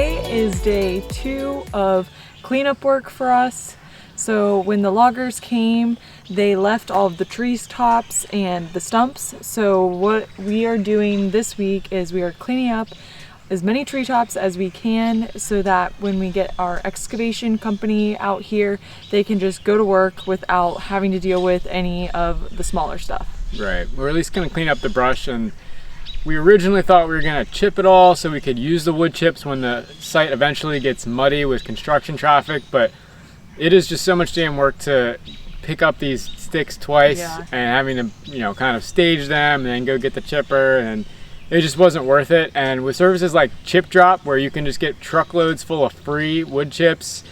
Today is day 2 of cleanup work for us. So when the loggers came, they left all of the trees tops and the stumps. So what we are doing this week is we are cleaning up as many treetops as we can so that when we get our excavation company out here, they can just go to work without having to deal with any of the smaller stuff. Right, we're at least gonna clean up the brush, and we originally thought we were gonna chip it all so we could use the wood chips when the site eventually gets muddy with construction traffic, but it is just so much damn work to pick up these sticks twice and having to, kind of stage them and then go get the chipper, and it just wasn't worth it. And with services like Chip Drop, where you can just get truckloads full of free wood chips,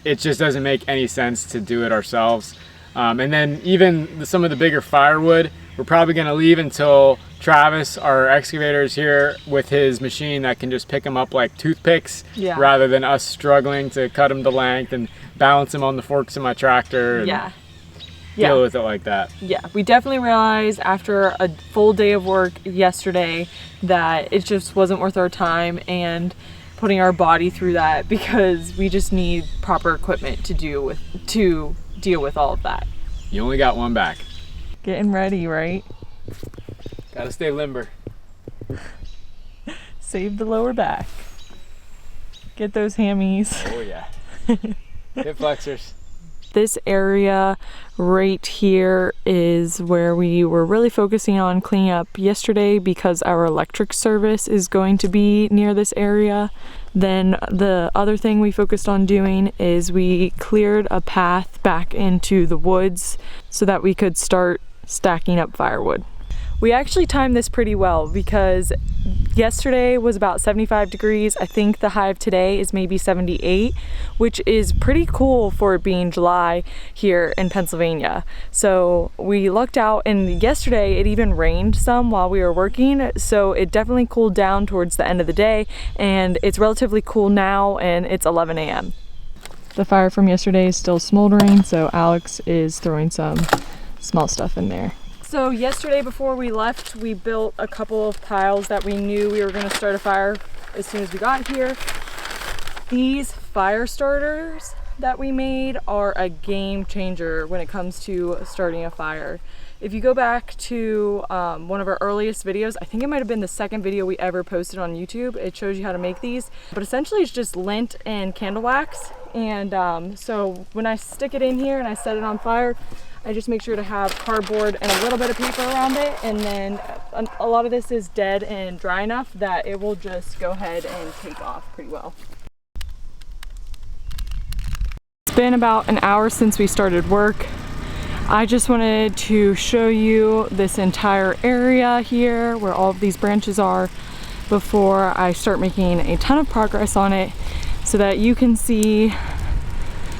it just doesn't make any sense to do it ourselves. And then even some of the bigger firewood, we're probably gonna leave until Travis, our excavator, is here with his machine that can just pick them up like toothpicks, rather than us struggling to cut them to length and balance them on the forks of my tractor and deal with it like that. Yeah, we definitely realized after a full day of work yesterday that it just wasn't worth our time and putting our body through that, because we just need proper equipment to deal with all of that. You only got one back. Getting ready, right? Gotta stay limber. Save the lower back. Get those hammies. Oh yeah. Hip flexors. This area right here is where we were really focusing on cleaning up yesterday, because our electric service is going to be near this area. Then the other thing we focused on doing is we cleared a path back into the woods so that we could start stacking up firewood. We actually timed this pretty well, because yesterday was about 75 degrees. I think the high of today is maybe 78, which is pretty cool for it being July here in Pennsylvania. So we lucked out, and yesterday it even rained some while we were working, so it definitely cooled down towards the end of the day, and it's relatively cool now, and it's 11 a.m. The fire from yesterday is still smoldering, so Alex is throwing some small stuff in there. So yesterday before we left, we built a couple of piles that we knew we were going to start a fire as soon as we got here. These fire starters that we made are a game changer when it comes to starting a fire. If you go back to one of our earliest videos, I think it might have been the second video we ever posted on YouTube, it shows you how to make these. But essentially it's just lint and candle wax. And so when I stick it in here and I set it on fire, I just make sure to have cardboard and a little bit of paper around it, and then a lot of this is dead and dry enough that it will just go ahead and take off pretty well. It's been about an hour since we started work. I just wanted to show you this entire area here where all of these branches are before I start making a ton of progress on it, so that you can see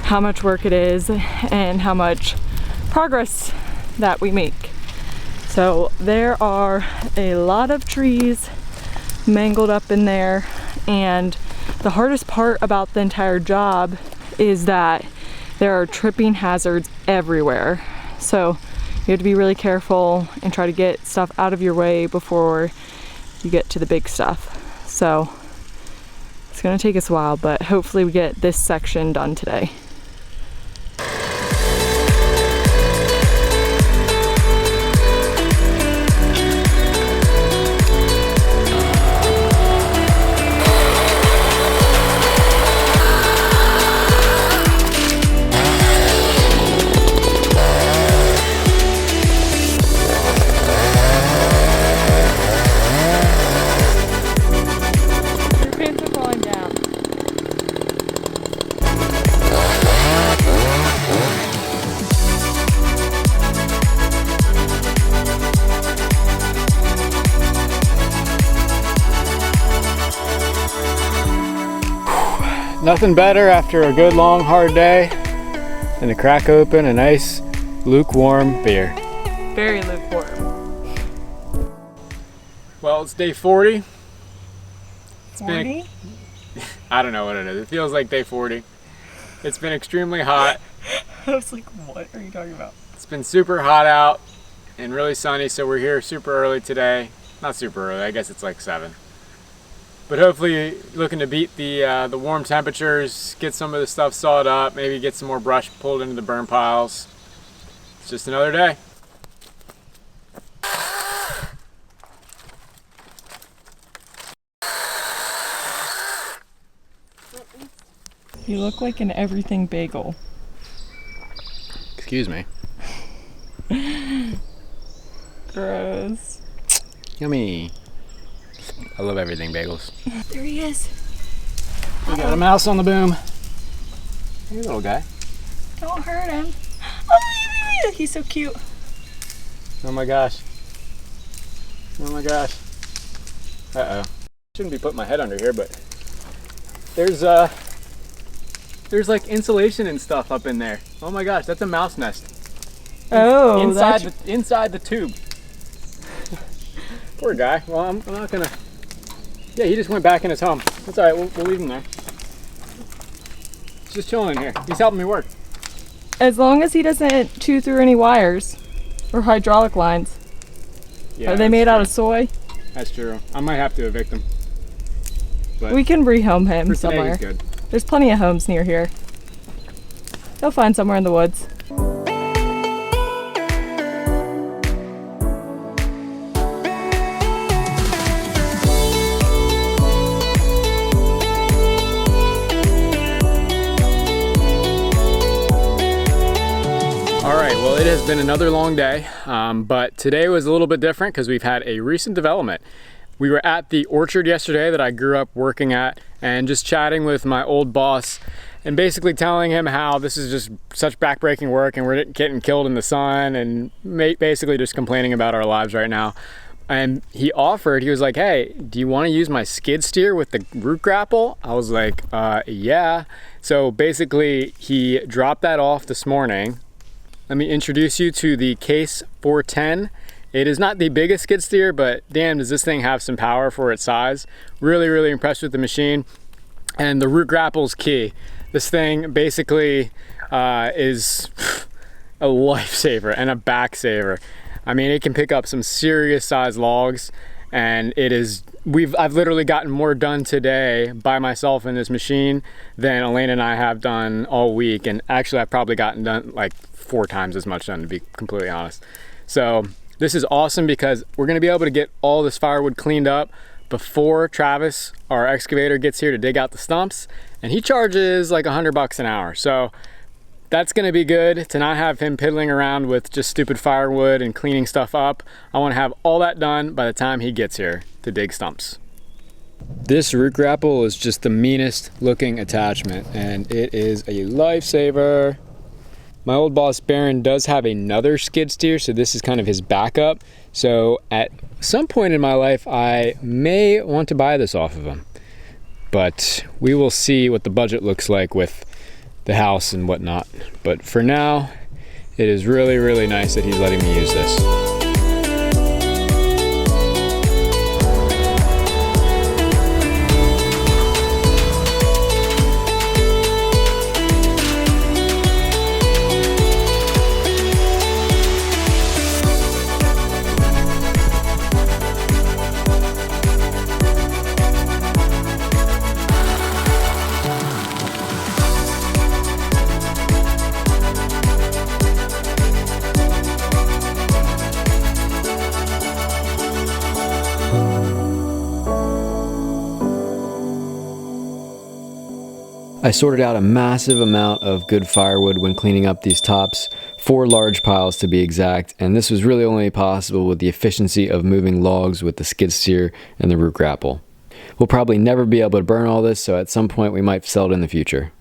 how much work it is and how much progress that we make. So there are a lot of trees mangled up in there, and the hardest part about the entire job is that there are tripping hazards everywhere. So you have to be really careful and try to get stuff out of your way before you get to the big stuff. So it's gonna take us a while, but hopefully we get this section done today. Nothing better after a good long hard day than to crack open a nice lukewarm beer. Very lukewarm. Well, it's day 40. It's 40? been, I don't know what it is. It feels like day 40. It's been extremely hot. I was like, what are you talking about? It's been super hot out and really sunny, so we're here super early today. Not super early, I guess it's like 7. But hopefully looking to beat the warm temperatures, get some of the stuff sawed up, maybe get some more brush pulled into the burn piles. It's just another day. You look like an everything bagel. Excuse me. Gross. Yummy. I love everything bagels. There he is. We got a mouse on the boom. Hey, little guy. Don't hurt him. Oh, he's so cute. Oh my gosh. Oh my gosh. Uh-oh. Shouldn't be putting my head under here, but there's like insulation and stuff up in there. Oh my gosh, that's a mouse nest. Oh, inside the tube. Poor guy. Well, I'm not gonna. Yeah, he just went back in his home. That's all right. We'll leave him there. He's just chilling in here. He's helping me work. As long as he doesn't chew through any wires or hydraulic lines. Yeah, are they made out of soy? That's true. I might have to evict him. But we can rehome him for somewhere. today, he's good. There's plenty of homes near here. He'll find somewhere in the woods. All right, well, it has been another long day, but today was a little bit different because we've had a recent development. We were at the orchard yesterday that I grew up working at and just chatting with my old boss and basically telling him how this is just such backbreaking work and we're getting killed in the sun and basically just complaining about our lives right now. And he was like, hey, do you want to use my skid steer with the root grapple? I was like, yeah. So basically he dropped that off this morning. Let me introduce you to the Case 410. It is not the biggest skid steer, but damn, does this thing have some power for its size. Really, really impressed with the machine. And the root grapple is key. This thing basically is a lifesaver and a back saver. I mean, it can pick up some serious size logs, and I've literally gotten more done today by myself in this machine than Elena and I have done all week. And actually, I've probably gotten done like 4 times as much done, to be completely honest. So this is awesome because we're gonna be able to get all this firewood cleaned up before Travis, our excavator, gets here to dig out the stumps, and he charges like $100 an hour. So that's gonna be good to not have him piddling around with just stupid firewood and cleaning stuff up. I wanna have all that done by the time he gets here to dig stumps. This root grapple is just the meanest looking attachment, and it is a lifesaver. My old boss Baron does have another skid steer, so this is kind of his backup. So at some point in my life, I may want to buy this off of him. But we will see what the budget looks like with the house and whatnot. But for now, it is really, really nice that he's letting me use this. I sorted out a massive amount of good firewood when cleaning up these tops, 4 large piles to be exact, and this was really only possible with the efficiency of moving logs with the skid steer and the root grapple. We'll probably never be able to burn all this, so at some point we might sell it in the future.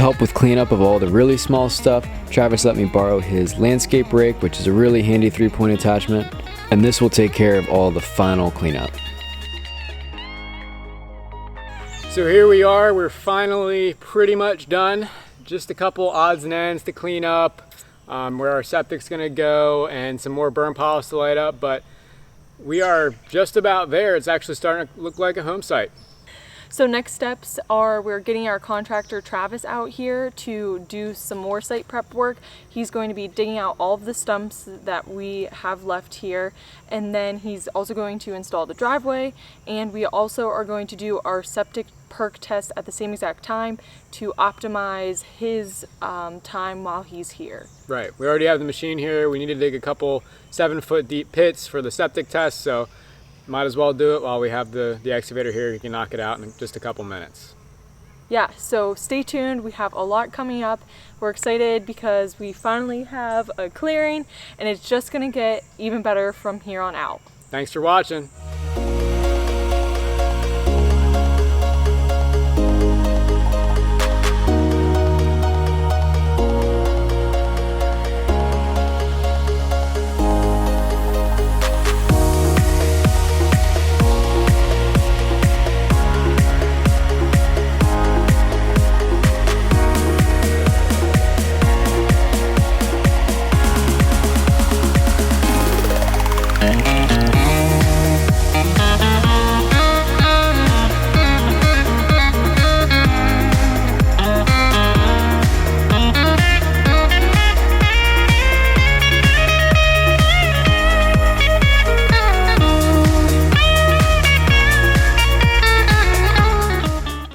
To help with cleanup of all the really small stuff, Travis let me borrow his landscape rake, which is a really handy 3-point attachment, and this will take care of all the final cleanup. So here we are, we're finally pretty much done. Just a couple odds and ends to clean up, where our septic's gonna go, and some more burn piles to light up, but we are just about there. It's actually starting to look like a home site. So next steps are we're getting our contractor Travis out here to do some more site prep work. He's going to be digging out all of the stumps that we have left here, and then he's also going to install the driveway, and we also are going to do our septic perk test at the same exact time to optimize his time while he's here. Right, we already have the machine here. We need to dig a couple 7-foot deep pits for the septic test, so might as well do it while we have the excavator here. You can knock it out in just a couple minutes. Yeah, so stay tuned. We have a lot coming up. We're excited because we finally have a clearing, and it's just gonna get even better from here on out. Thanks for watching.